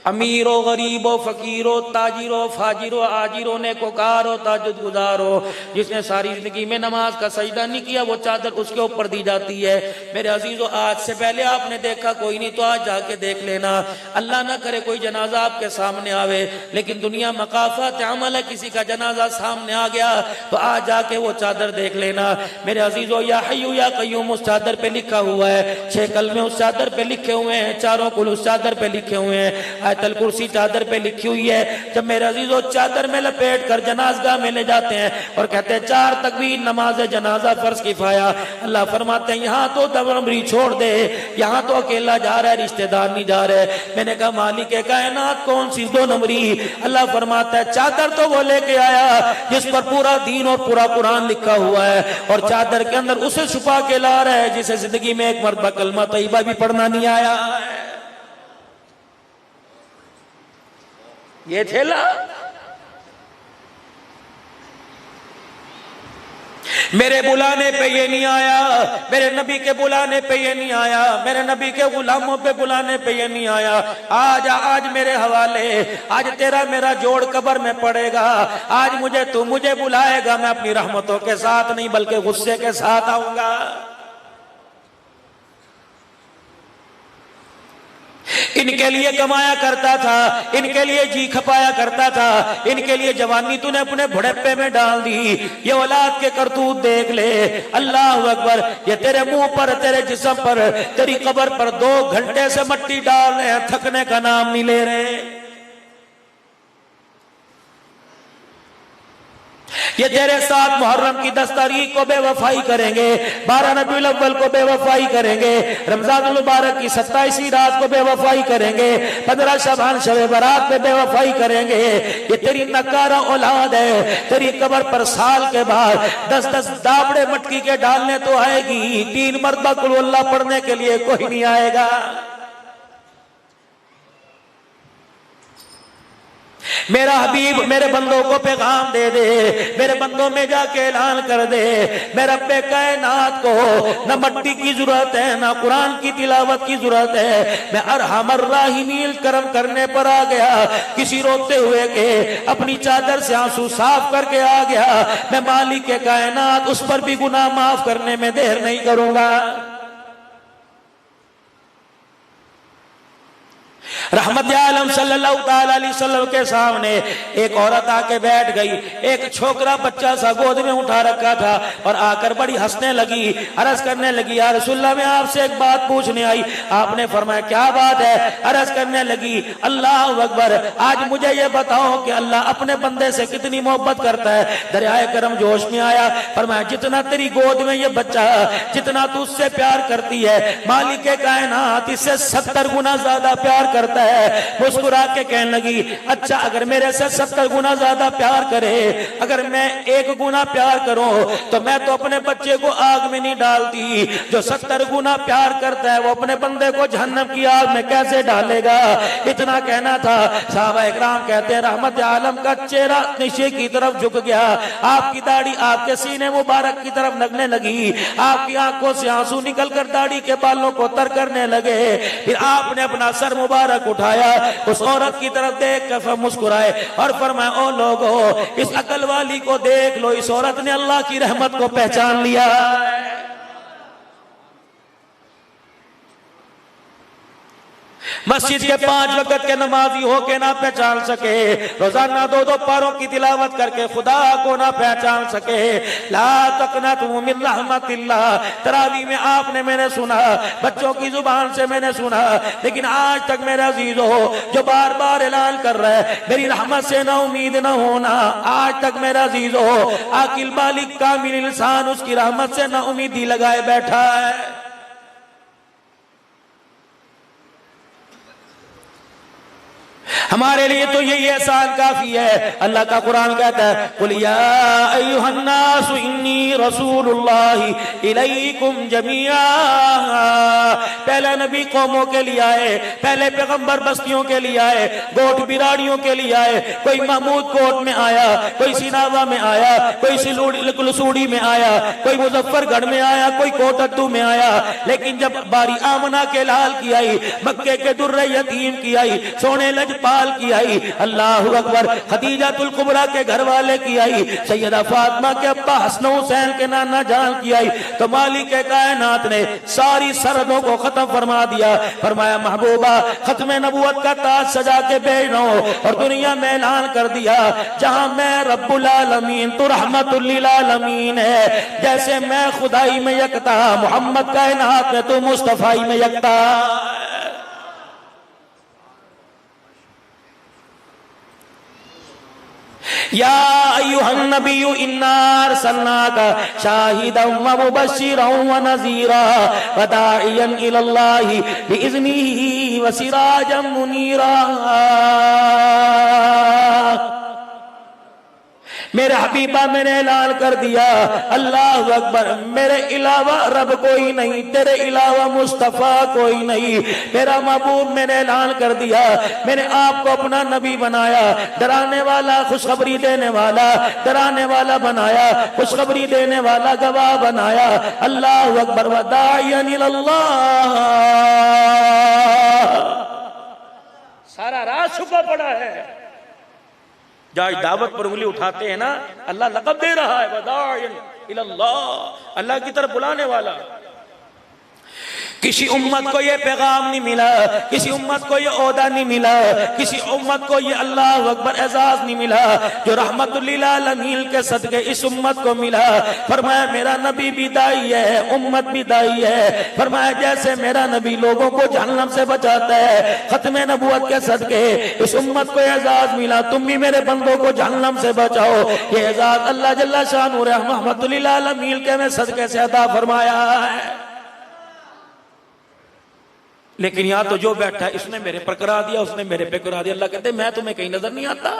अमीरो गरीबो फकीरो ताजिरो फाजिरो आजिरो नेकोकारो ताजुद गुजारो, जिसने सारी जिंदगी में नमाज का सजदा नहीं किया वो चादर उसके ऊपर दी जाती है। मेरे अजीजों, आज से पहले आपने देखा कोई नहीं तो आज जाके देख लेना। अल्लाह ना करे कोई जनाजा आपके सामने आवे, लेकिन दुनिया मकाफत अमल है, किसी का जनाजा सामने आ गया तो आज जाके वो चादर देख लेना। मेरे अजीजों, या हय्यू या कय्यूम उस चादर पे लिखा हुआ है, 6 कलमे उस चादर पे लिखे हुए हैं, चारों कुल उस चादर पे लिखे हुए हैं, आयतल कुर्सी चादर पे लिखी हुई है। जब मेरे अजीजों चादर में लपेट कर जनाजगाह में ले जाते हैं और कहते हैं 4 तकबीर नमाज जनाजा फर्ज किफाया, अल्लाह फरमाते हैं यहाँ तो दमरी छोड़ दे, यहाँ तो अकेला जा रहा है, रिश्तेदार नहीं जा रहे। मैंने कहा मालिक कायनात कौन सी 2 नंबरी? अल्लाह फरमाता है चादर तो वो लेके आया जिस पर पूरा दीन और पूरा कुरान लिखा हुआ है, और चादर के अंदर उसे छुपा के ला रहा है जिसे जिंदगी में एक मरतबा कलमा तैयबा भी पढ़ना नहीं आया है। ये थेला मेरे बुलाने पे ये नहीं आया, मेरे नबी के बुलाने पे ये नहीं आया, मेरे नबी के गुलामों पे बुलाने पे ये नहीं आया। आज मेरे हवाले, आज तेरा मेरा जोड़ कब्र में पड़ेगा, आज मुझे बुलाएगा, मैं अपनी रहमतों के साथ नहीं बल्कि गुस्से के साथ आऊंगा। इनके लिए कमाया करता था, इनके लिए जी खपाया करता था, इनके लिए जवानी तूने अपने बुढ़ापे में डाल दी। ये औलाद के करतूत देख ले। अल्लाह अकबर, ये तेरे मुंह पर, तेरे जिस्म पर, तेरी कब्र पर 2 घंटे से मट्टी डाल रहे हैं, थकने का नाम नहीं ले रहे। ये तेरे साथ मुहर्रम की 10 तारीख को बेवफाई करेंगे, 12 रबीउल अव्वल को बेवफाई करेंगे, रमजानुल मुबारक की 27वीं रात को बेवफाई करेंगे, 15 शबान शब बारात पे बेवफाई करेंगे। ये तेरी नकारा औलाद है, तेरी कब्र पर साल के बाद 10-10 दाबड़े मटकी के डालने तो आएगी, 3 मरतबा कुल अल्लाह पढ़ने के लिए कोई नहीं आएगा। मेरा हबीब मेरे बंदों को पैगाम दे दे, मेरे बंदों में जाके ऐलान कर दे, मेरे रब्बे कायनात को न मट्टी की जरूरत है, न कुरान की तिलावत की जरूरत है। मैं अरहमर राहिमीन करम करने पर आ गया, किसी रोते हुए के अपनी चादर से आंसू साफ करके आ गया। मैं मालिक के कायनात उस पर भी गुनाह माफ करने में देर नहीं करूंगा। रहमत आलम सल्लल्लाहु ताला अलैहि वसल्लम के सामने एक औरत आके बैठ गई, एक छोकरा बच्चा सा गोद में उठा रखा था और आकर बड़ी हंसने लगी, अर्ज करने लगी, या रसूलल्लाह मैं आपसे एक बात पूछने आई। आपने फरमाया क्या बात है? अर्ज करने लगी, अल्लाह अकबर, आज मुझे ये बताओ कि अल्लाह अपने बंदे से कितनी मोहब्बत करता है। दरियाए करम जोश में आया, फरमाया जितना तेरी गोद में ये बच्चा, जितना तू उससे प्यार करती है, मालिक कायनात इससे 70 गुना ज्यादा प्यार करता है। मुस्कुरा के कहने लगी, अच्छा अगर मेरे से 70 गुना ज्यादा प्यार करे, अगर मैं 1 गुना प्यार करूं तो मैं तो अपने बच्चे को आग में नहीं डालती। जो 70 गुना प्यार करता है वो अपने बंदे को जहन्नम की आग में कैसे डालेगा? इतना कहना था। साहबा इकराम कहते हैं रहमत आलम का चेहरा नीचे की तरफ झुक गया, आपकी दाढ़ी आपके सीने मुबारक की तरफ लगने लगी, आपकी आंखों से आंसू निकलकर दाढ़ी के बालों को तर करने लगे। फिर आपने अपना सर मुबारक उठाया, उस औरत की तरफ देख कर मुस्कुराए और फरमाया, ओ लोगों, इस अकल वाली को देख लो, इस औरत ने अल्लाह की रहमत को पहचान लिया। मस्जिद के 5 वक्त के नमाजी हो के ना पहचान सके, रोजाना 2-2 पारों की तिलावत करके खुदा को ना पहचान सके। ला तक़नतू मिन रहमतिल्लाह, तरावी में आपने मैंने सुना, बच्चों की जुबान से मैंने सुना, लेकिन आज तक मेरा अजीजो जो बार बार ऐलान कर रहा है मेरी रहमत से ना उम्मीद ना होना, आज तक मेरा अजीजो आकिल बालिग कामिल इंसान उसकी रहमत से ना उम्मीदी लगाए बैठा है। हमारे लिए तो यही एहसान काफी है। अल्लाह का कुरान कहता है कुल या अय्युहन्नासु इन्नी रसूलुल्लाहि इलैकुम जमीआ। पहले नबी कौमों के लिए आए, पहले पैगंबर बस्तियों के लिए आए, गोट बिराड़ियों के लिए आए। कोई महमूद कोट में आया, कोई सिनावा में आया, कोई लसूड़ी में आया, कोई मुजफ्फरगढ़ में आया, कोई कोटद्दू में आया। लेकिन जब बारी आमना के लाल की आई, मक्के के दुर्रे यतीम की आई, सोने लजपाल की आई, अल्लाह अकबर, खदीजातुल कुबरा के घर वाले की आई, सैयदा फातिमा के अब्बा हसन हुसैन के नाना जान की आई, तो मालिक के कायनात ने सारी सरहदों को खत्म फरमा दिया। फरमाया महबूबा खत्म नबुवत का ताज सजा के भेज रहा हूं और दुनिया में ऐलान कर दिया जहां मैं रब्बुल आलमीन तो रहमतुल लिल आलमीन है। जैसे मैं खुदाई में यकता, मोहम्मद कायनात में तो मुस्तफाई में यकता। या अय्युहन नबिय्यु इन्ना अरसलनाका शाहिदन व मुबश्शिरन व नज़ीरा व दाइयन इलल्लाहि बिइज़्निही व सिराजन मुनीरा। मेरे हबीबा मैंने ऐलान कर दिया अल्लाह अकबर, मेरे अलावा रब कोई नहीं, तेरे अलावा मुस्तफा कोई नहीं। मेरा महबूब मैंने ऐलान कर दिया, मैंने आपको अपना नबी बनाया, डराने वाला खुशखबरी देने वाला, डराने वाला बनाया, खुशखबरी देने वाला गवाह बनाया। अल्लाह अकबर व दाइयन इलल्लाह। सारा रात छुपा पड़ा है। जहाँ दावत पर उंगली उठाते हैं ना, अल्लाह लक़ब दे रहा है वदाइयन इलल्लाह, अल्लाह की तरफ बुलाने वाला। किसी उम्मत को ये पैगाम नहीं मिला, किसी उम्मत को ये ओहदा नहीं मिला, किसी उम्मत को ये अल्लाह अकबर एजाज नहीं मिला जो रहमतुल लिल आलमीन के सदके इस उम्मत को मिला। फरमाया मेरा नबी भी दाई है, उम्मत भी दाई है। फरमाया जैसे मेरा नबी लोगों को जहन्नम से बचाता है, खत्म नबुवत के सदके इस उम्मत को एजाज मिला, तुम भी मेरे बंदों को जहन्नम से बचाओ। ये एजाज अल्लाह जल्ला शानु रहमतुल लिल आलमीन के में सदके से अता फरमाया है। लेकिन यहां तो जो बैठा है इसने मेरे पर करा दिया, उसने मेरे पे करा दिया। अल्लाह कहते मैं तुम्हें कहीं नजर नहीं आता।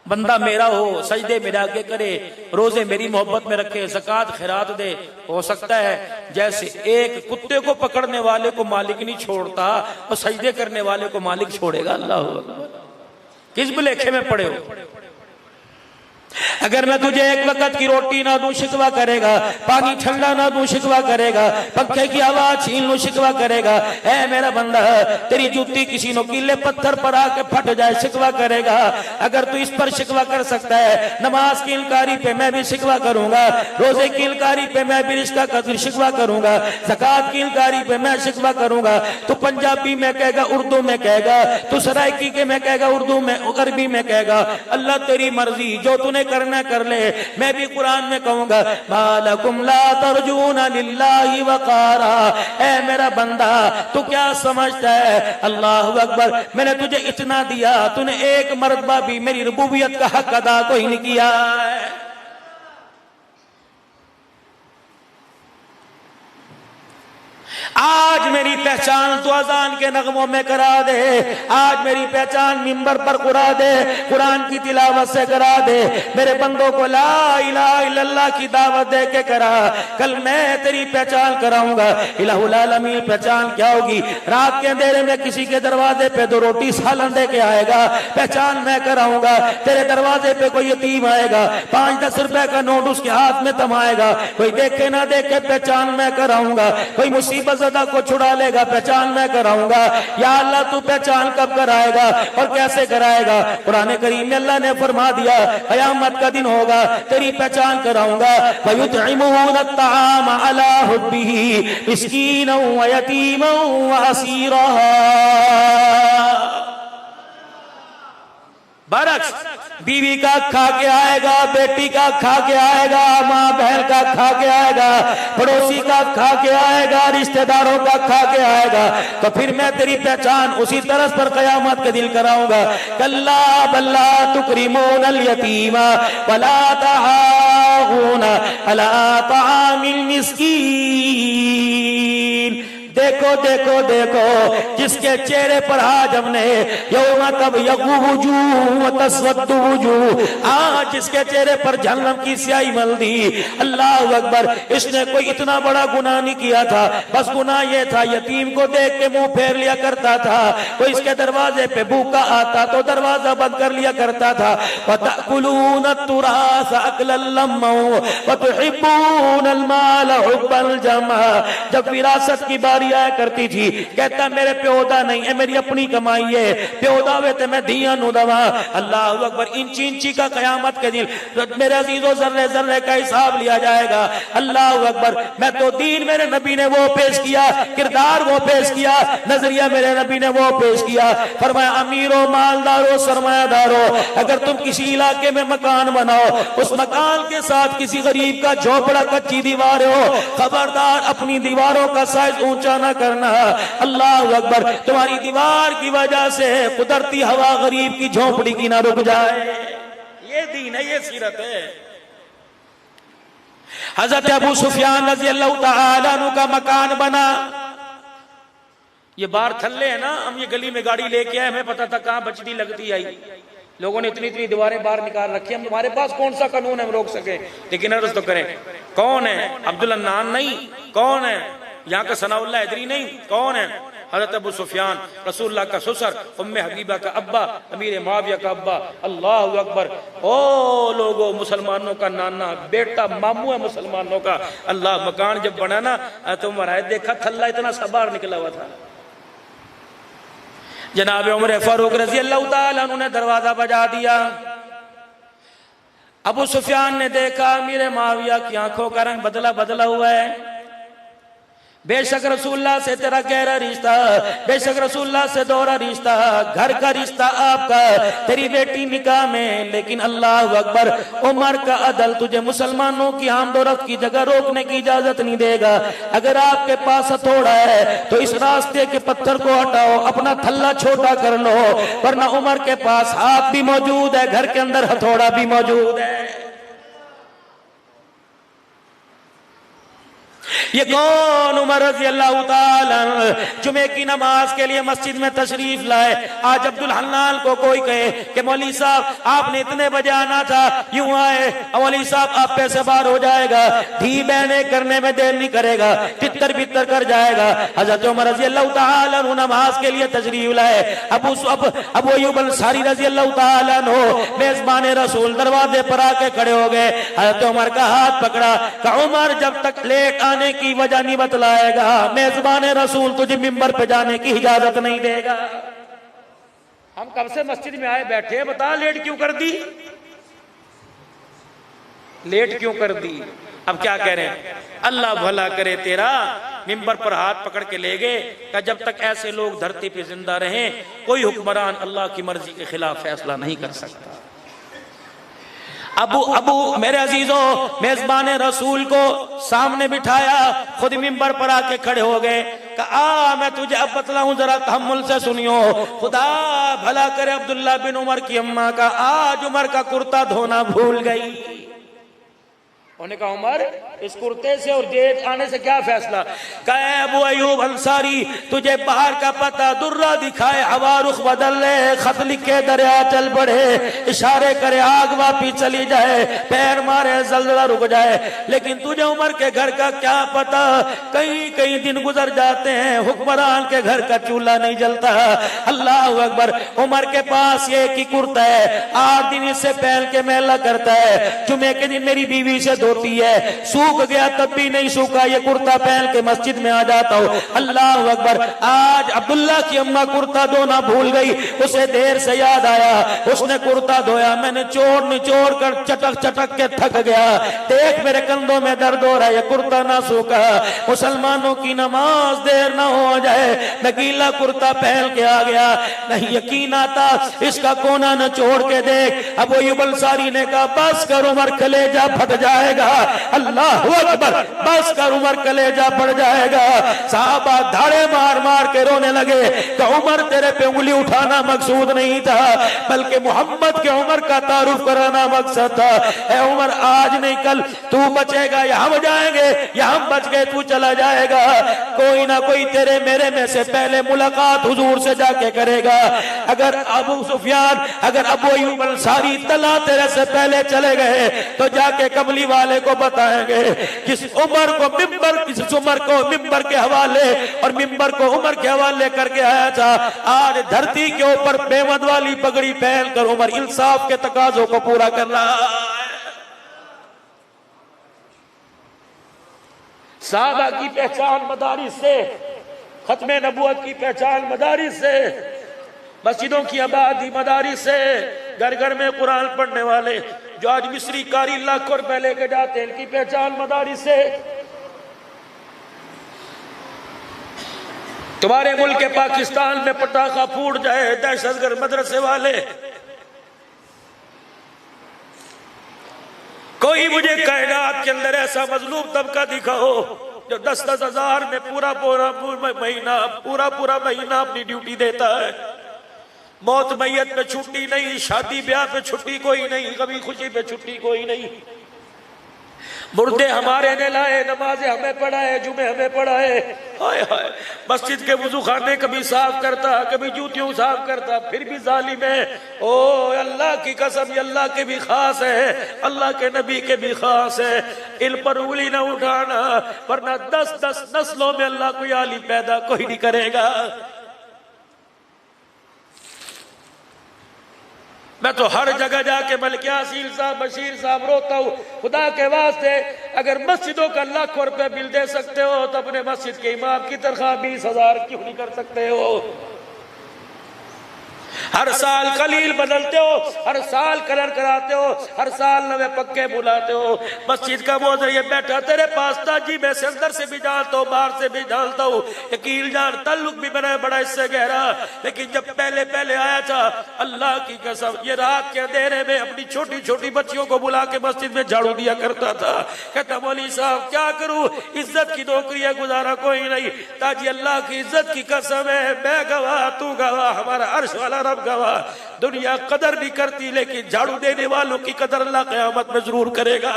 बंदा मेरा हो, सजदे मेरे आगे करे, रोजे मेरी मोहब्बत में रखे, ज़कात खैरात दे। हो सकता है जैसे एक कुत्ते को पकड़ने वाले को मालिक नहीं छोड़ता और सजदे करने वाले को मालिक छोड़ेगा। अल्लाह किस भुलेखे में पड़े हो। अगर मैं तुझे एक वक्त की रोटी ना दूं शिकवा करेगा, पानी ठंडा ना दूं शिकवा करेगा, पंखे की आवाज छीन लूं शिकवा करेगा। ऐ मेरा बंदा तेरी जूती किसी नुकीले पत्थर पर आके फट जाए शिकवा करेगा। अगर तू इस पर शिकवा कर सकता है, नमाज की इनकारी पे मैं भी शिकवा करूंगा, रोजे की इनकारी पे मैं भी रिश्ता का शिकवा करूंगा, ज़कात की इनकारी पे मैं शिकवा करूंगा। तू पंजाबी में कहेगा, उर्दू में कहेगा, तू सराइकी के में कहेगा, उर्दू में अरबी में कहेगा। अल्लाह तेरी मर्जी, जो तूने करना कर ले। मैं भी कुरान में कहूंगा मालकुम ला तर्जूना लिल्लाहि वक़ारा। ऐ मेरा बंदा तू क्या समझता है, अल्लाह अकबर, मैंने तुझे इतना दिया, तूने एक मरतबा भी मेरी रुबूबियत का हक अदा कोई नहीं किया है। आज मेरी पहचान तो अजान के नगमों में करा दे, आज मेरी पहचान मिंबर पर करा दे, कुरान की तिलावत से करा दे। मेरे बंदों को ला इलाहा इल्लल्लाह की दावत दे के करा। कल मैं तेरी पहचान कराऊंगा। इलाहुल आलमीन पहचान क्या होगी? रात के अंधेरे में किसी के दरवाजे पे 2 रोटी सालन दे के आएगा, पहचान मैं कराऊंगा। तेरे दरवाजे पे कोई यतीम आएगा, 5-10 रुपए का नोट उसके हाथ में थमाएगा, कोई देखे ना देखे पहचान मैं कराऊंगा। कोई मुसीबत ज़दा को छुड़ा लेगा, पहचान मैं कराऊंगा। या अल्लाह तू पहचान कब कराएगा और कैसे कराएगा? कुरान करीम में अल्लाह ने फरमा दिया क़यामत का दिन होगा, तेरी पहचान कराऊंगा। वयुतइमून अत्ताम अला हुब्बिही मिस्कीनन व यतीमन व असीरा। बरक्स बीवी का खा के आएगा, बेटी का खा के आएगा, माँ बहन का खा के आएगा, पड़ोसी का खा के आएगा, रिश्तेदारों का खा के आएगा। तो फिर मैं तेरी पहचान उसी तरह पर क़यामत के दिन कराऊंगा। कल्ला बल्ला तुकरिमूनल यतीमा वला तहाऊना अला तामिल मिस्कीन। देखो देखो देखो जिसके चेहरे पर आज हमने यौमा तब यगुवुजू तस्वद्दु वुजू, आज जिसके चेहरे पर जहन्नम की स्याही मल दी। अल्लाह अकबर, इसने कोई इतना बड़ा गुनाह नहीं किया था, बस गुनाह ये था यतीम को देख के मुंह फेर लिया करता था, कोई इसके दरवाजे पे भूखा आता तो दरवाजा बंद कर लिया करता था। वतअकुलून तुरास अकलन लम्मा वतुहिब्बून अलमाल हुब्बल जमा, जब विरासत की बारी आया करती थी कहता मेरे प्योदा नहीं है, मेरी अपनी कमाई है, प्योदा वे ते मैं दिया नु दवा। अल्लाह अकबर, इंची इंची का कयामत के दिन मेरे अजीजों जर्रे जर्रे का हिसाब लिया जाएगा। अल्लाह अकबर, मैं तो दीन मेरे नबी ने वो पेश किया, किरदार वो पेश किया, नजरिया मेरे नबी ने वो पेश किया। फरमाया अमीरों मालदारों सरमायादारों, अगर तुम किसी इलाके में मकान बनाओ, उस मकान के साथ किसी गरीब का झोपड़ा कच्ची दीवार हो, खबरदार अपनी दीवारों का साइज ऊंचा ना करना। अल्लाह अकबर, तुम्हारी दीवार की वजह से कुदरती हवा गरीब की झोपड़ी की ना रुक जाए। ये दीन है, ये सीरत है। हजरत अबू सुफियान रज़ी अल्लाह तआला अन्हु का मकान बना, ये बाहर थल्ले है ना, हम ये गली में गाड़ी लेके आए, हमें पता था कहां बचती लगती आई, लोगों ने इतनी इतनी दीवारें बाहर निकाल रखी, हम हमारे पास कौन सा कानून है हम रोक सके। लेकिन अर्ज तो करें, कौन है? अब्दुल अन्नान नहीं, कौन है? यहाँ का सनाउल्लाह हैदरी नहीं, कौन है? हज़रत अबू सुफियान, रसूलुल्लाह का ससुर, उम्मे हबीबा का अब्बा, अमीर मुआविया का अब्बा। अल्लाह अकबर, ओ लोगों, मुसलमानों का नाना, बेटा, मामू है मुसलमानों का। अल्लाह, मकान जब बना ना तो मराए देखा थल्ला इतना सा बाहर निकला हुआ था। जनाब उमर फारूक रज़ी अल्लाह तआला अन्हु ने दरवाजा बजा दिया। अबू सुफियान ने देखा अमीर मुआविया की आंखों का रंग बदला बदला हुआ है। बेशक रसूलुल्लाह से तेरा गहरा रिश्ता, बेशक रसूलुल्लाह से दोहरा रिश्ता, घर का रिश्ता आपका, तेरी बेटी निकाह में, लेकिन अल्लाह अकबर, उमर का अदल तुझे मुसलमानों की आमदोरफ्त की जगह रोकने की इजाजत नहीं देगा। अगर आपके पास हथौड़ा है तो इस रास्ते के पत्थर को हटाओ, अपना थल्ला छोटा कर लो, वरना उमर के पास हाथ भी मौजूद है, घर के अंदर हथौड़ा भी मौजूद है। ये कौन? उमर रज़ी अल्लाह तआला जुमे की नमाज के लिए मस्जिद में तशरीफ लाए। आज अब्दुल हन्नान को कोई कहे कि मौलवी साहब आपने इतने बजे आना था, यूं आए, मौलवी साहब आप पैसे बाहर हो जाएगा, धी बहने करने में देर नहीं करेगा, तितर बितर कर जाएगा। हजरत उमर रज़ी अल्लाह तआला नमाज के लिए तशरीफ लाए। अबू अय्यूब अंसारी रज़ी अल्लाह तआला मेजबान रसूल दरवाजे पर आके खड़े हो गए। हजरत उमर का हाथ पकड़ा, कहा उमर जब तक लेट आने की वजह नहीं बतलाएगा, मेजबान रसूल तुझे मिंबर पे जाने की इजाजत नहीं देगा। हम कब से मस्जिद में आए बैठे, बता लेट क्यों कर दी, लेट क्यों कर दी? अब क्या कह रहे हैं? अल्लाह भला करे तेरा, मिंबर पर हाथ पकड़ के ले गए कि जब तक ऐसे लोग धरती पे जिंदा रहें, कोई हुक्मरान अल्लाह की मर्जी के खिलाफ फैसला नहीं कर सकता। अबू मेरे अजीजों, मेजबान रसूल को सामने बिठाया, खुद मिंबर पर आके खड़े हो गए। कहा मैं तुझे अब बतलाऊं, जरा तहम्मुल से सुनियो। खुदा भला करे अब्दुल्ला बिन उमर की अम्मा का आज उमर का कुर्ता धोना भूल गई। उन्होंने कहा उमर इस कुर्ते से और जेब आने से क्या फैसला? कहे अबू अय्यूब अंसारी तुझे बाहर का पता, दुर्रा दिखाए हवा रुख बदल ले, खत लिखे दरिया चल पड़े, इशारे करे आग वापी चली जाए, पैर मारे जलजला रुक जाए, लेकिन तुझे उमर के घर का क्या पता? कई कई दिन गुजर जाते हैं, हुक्मरान के घर का चूल्हा नहीं जलता। अल्लाह अकबर, उमर के पास ये की कुर्ता है, 8 दिन इससे पहन के मेला करता है, जुमे के दिन मेरी बीवी से धोती है, सूख गया तब भी नहीं सूखा, ये कुर्ता पहन के मस्जिद में आ जाता हूँ। अल्लाह अकबर, आज अब्दुल्ला की अम्मा कुर्ता धोना भूल गई, उसे देर से याद आया, उसने कुर्ता धोया, मैंने चोर निचोड़ कर चटक चटक के थक गया, देख मेरे कंधों में दर्द हो रहा है, ये कुर्ता ना सूखा, मुसलमानों की नमाज देर ना हो जाए, मैं गीला कुर्ता पहन के आ गया, नहीं यकीन आता, इसका कोना न छोड़ के देख। अबू अय्यूब अंसारी ने कहा बस कर उमर, कलेजा फट जाएगा, जाएगा। अल्लाह अकबर, बस कर उमर कलेजा पड़ जाएगा। साहबा धाड़े मार मार के रोने लगे कि उमर तेरे पे उंगली उठाना मकसूद नहीं था, बल्कि मोहम्मद के उमर का तारुफ कराना मकसद था। ए उमर, आज नहीं कल तू बचेगा या हम जाएंगे, या हम बच गए तू चला जाएगा। कोई ना कोई तेरे मेरे में से पहले मुलाकात हुजूर से जाके करेगा। अगर अबू सुफियान, अगर अबू अय्यूब अंसारी तला तेरे से पहले चले गए तो जाके कमली वाले को बताएंगे किस उमर को मिंबर के हवाले और मिंबर को उमर के हवाले करके आया था। आज धरती के ऊपर बेमद वाली पगड़ी पहनकर उमर इंसाफ के तकाजों को पूरा कर रहा है। साहबा की पहचान मदारिस से, खत्मे नबुवत की पहचान मदारिस से, मस्जिदों की आबादी मदारिस से, घर घर में कुरान पढ़ने वाले जो आज मिस्री कारी लाखों रुपए लेके जाते हैं, इनकी पहचान मदारिस से। तुम्हारे मुल्क के पाकिस्तान में पटाखा फूट जाए, दहशतगर्द मदरसे वाले, कोई मुझे कायनात के अंदर ऐसा मजलूम तबका दिखाओ जो 10-10 हजार में पूरा महीना अपनी ड्यूटी देता है। मौत मैयत पे छुट्टी नहीं, शादी ब्याह पे छुट्टी कोई नहीं, कभी खुशी पे छुट्टी कोई नहीं। मुर्दे हमारे ने लाए, नमाजें हमें पढ़ाए, जुमे हमें पढ़ाए। हाय हाय, मस्जिद के वुजू खाने कभी साफ करता, कभी जूतियों साफ करता, फिर भी जालिम है। ओ अल्लाह की कसम, अल्लाह के भी खास है, अल्लाह के नबी के भी खास है। इन पर उंगली न उठाना, वरना 10-10 नस्लों में अल्लाह कोई आली पैदा कोई नहीं करेगा। मैं तो हर जगह जाके मलिकिया असील साहब, बशीर साहब रोता हूँ, खुदा के वास्ते अगर मस्जिदों का लाखों रुपए बिल दे सकते हो तो अपने मस्जिद के इमाम की तनख्वाह 20,000 क्यों नहीं कर सकते हो? हर साल खलील बदलते हो, हर साल कलर कराते हो, हर साल नवे पक्के बुलाते हो। मस्जिद का मौजूद ये बैठा तेरे पास ताजी, मैं से अंदर से भी जानता हूँ, बाहर से भी जानता हूँ, यकीन जान ताल्लुक भी बना बड़ा इससे गहरा। लेकिन जब पहले पहले आया था, अल्लाह की कसम, ये रात के अंधेरे में अपनी छोटी छोटी बच्चियों को बुला के मस्जिद में झाड़ू दिया करता था। कहता मौलवी साहब क्या करूँ, इज्जत की नौकरी है, गुजारा कोई नहीं। ताजी अल्लाह की इज्जत की कसम है, मैं गवाह, तू गवाह, हमारा अर्श वाला रब गवाह, दुनिया कदर नहीं करती, लेकिन झाड़ू देने वालों की कदर अल्लाह क़यामत में जरूर करेगा।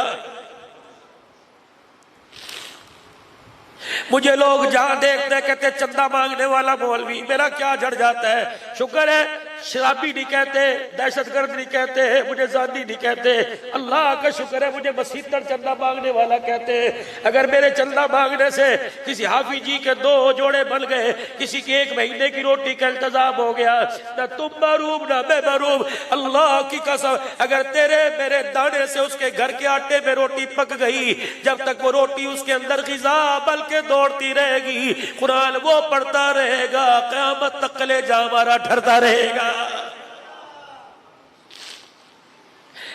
मुझे लोग जहां देखते कहते चंदा मांगने वाला मौलवी, मेरा क्या झड़ जाता है। शुक्र है शराबी नहीं कहते, दहशतगर्द नहीं कहते, मुझे जानी नहीं कहते। अल्लाह का शुक्र है मुझे मसीतर चंदा मांगने वाला कहते। अगर मेरे चंदा मांगने से किसी हाफिज जी के 2 जोड़े बन गए, किसी की 1 महीने की रोटी का इंतजाम हो गया, ना तुम मरूब ना मैं मरूब, अल्लाह की कसम, अगर तेरे मेरे दाने से उसके घर के आटे में रोटी पक गई, जब तक वो रोटी उसके अंदर ग़िज़ा बल्कि दौड़ती रहेगी, कुरान वो पढ़ता रहेगा, क़यामत तक कलेजा हमारा ठरता रहेगा।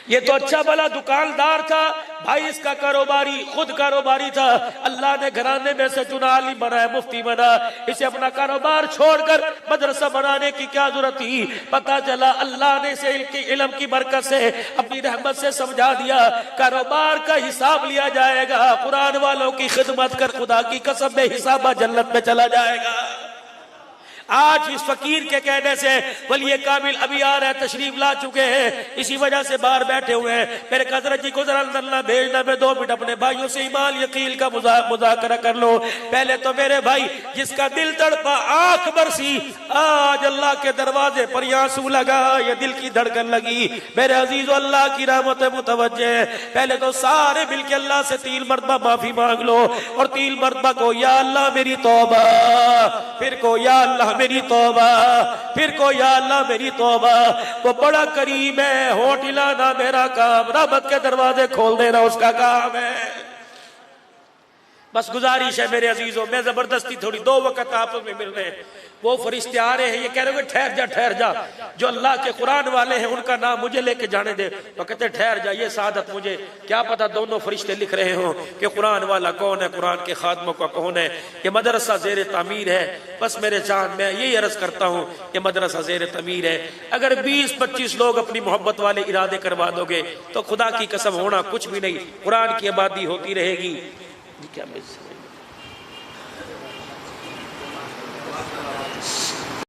ये तो अच्छा भला दुकानदार था भाई, इसका कारोबारी खुद कारोबारी था। अल्लाह ने घराने में से चुना, आलिम बना, मुफ्ती बना, इसे अपना कारोबार छोड़कर मदरसा बनाने की क्या जरूरत थी। पता चला अल्लाह ने इसे इल्म की बरकत से अपनी रहमत से समझा दिया, कारोबार का हिसाब लिया जाएगा, कुरान वालों की खिदमत कर, खुदा की कसम में हिसाब जन्नत में चला जाएगा। आज इस फकीर के कहने से वली कामिल अभी आ रहे, तशरीफ ला चुके हैं, इसी वजह से बाहर बैठे हुए हैं। मेरे हजरत जी को जरा अंदर ना भेजना, मैं 2 मिनट अपने भाइयों से ईमान यकीन का मुज़ाकरा कर लो। पहले तो मेरे भाई जिसका दिल तड़पा, आंख बरसी, आज अल्लाह के दरवाजे पर आंसू लगा, ये दिल की धड़कन लगी। मेरे अजीजों, अल्लाह की रहमत मुतवज्जे। पहले तो सारे मिल के अल्लाह से 3 मरतबा माफी मांग लो, और 3 मरतबा को या अल्लाह मेरी तौबा, फिर को या अल्लाह मेरी तौबा, फिर को या अल्लाह मेरी तौबा। वो बड़ा करीम है, होठ हिलाना मेरा काम, रहमत के दरवाजे खोल देना उसका काम है। बस गुजारिश है मेरे अजीजों, मैं जबरदस्ती थोड़ी 2 वक्त आपस में मिल रहे हैं, वो फरिश्ते आ रहे हैं, ये कह रहे हो ठहर जा, जो अल्लाह के कुरान वाले हैं उनका नाम मुझे लेके जाने दे। तो कहते ठहर जा, ये सादत मुझे क्या पता दोनों फरिश्ते लिख रहे हो कि कुरान वाला कौन है, कुरान के खात्मों का कौन है, ये मदरसा ज़ेर तामीर है। बस मेरे जान, मैं यही अर्ज करता हूँ कि मदरसा ज़ेर तामीर है, अगर 20-25 लोग अपनी मोहब्बत वाले इरादे करवा दोगे तो खुदा की कसम होना कुछ भी नहीं, कुरान की आबादी होती रहेगी। क्या